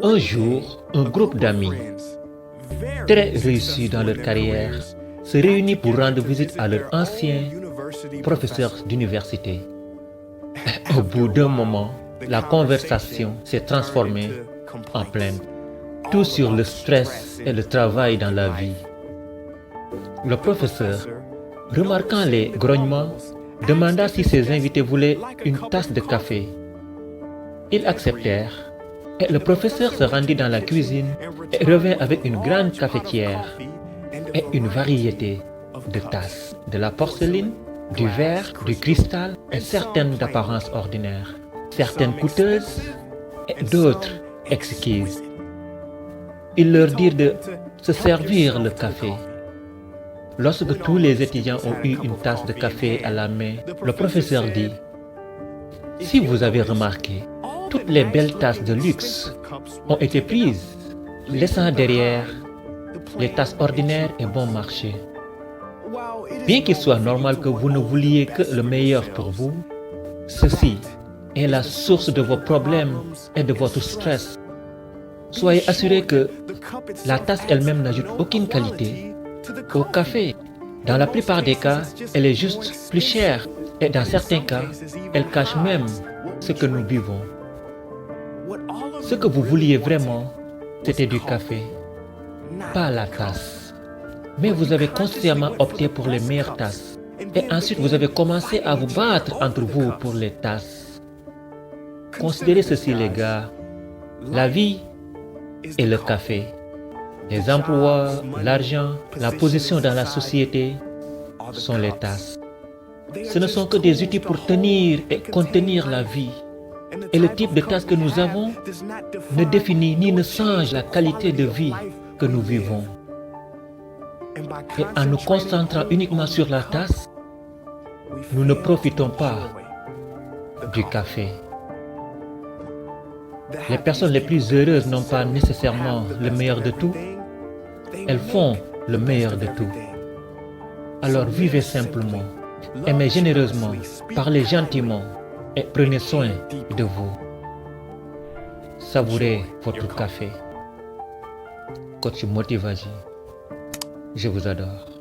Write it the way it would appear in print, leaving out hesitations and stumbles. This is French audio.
Un jour, un groupe d'amis, très réussis dans leur carrière, se réunit pour rendre visite à leur ancien professeur d'université. Au bout d'un moment, la conversation s'est transformée en plainte. Tout sur le stress et le travail dans la vie. Le professeur, remarquant les grognements, demanda si ses invités voulaient une tasse de café. Ils acceptèrent et le professeur se rendit dans la cuisine et revint avec une grande cafetière et une variété de tasses, de la porcelaine, du verre, du cristal et certaines d'apparence ordinaire, certaines coûteuses et d'autres exquises. Ils leur dirent de se servir le café. Lorsque tous les étudiants ont eu une tasse de café à la main, le professeur dit: si vous avez remarqué, toutes les belles tasses de luxe ont été prises, laissant derrière les tasses ordinaires et bon marché. Bien qu'il soit normal que vous ne vouliez que le meilleur pour vous, ceci est la source de vos problèmes et de votre stress. Soyez assurés que la tasse elle-même n'ajoute aucune qualité au café. Dans la plupart des cas, elle est juste plus chère et dans certains cas, elle cache même ce que nous buvons. Ce que vous vouliez vraiment, c'était du café, pas la tasse. Mais vous avez consciemment opté pour les meilleures tasses. Et ensuite, vous avez commencé à vous battre entre vous pour les tasses. Considérez ceci, les gars. La vie et le café. Les emplois, l'argent, la position dans la société sont les tasses. Ce ne sont que des outils pour tenir et contenir la vie. Et le type de tasse que nous avons ne définit ni ne change la qualité de vie que nous vivons. Et en nous concentrant uniquement sur la tasse, nous ne profitons pas du café. Les personnes les plus heureuses n'ont pas nécessairement le meilleur de tout, elles font le meilleur de tout. Alors vivez simplement, aimez généreusement, parlez gentiment et prenez soin de vous. Savourez votre café. Coach Motivation, je vous adore.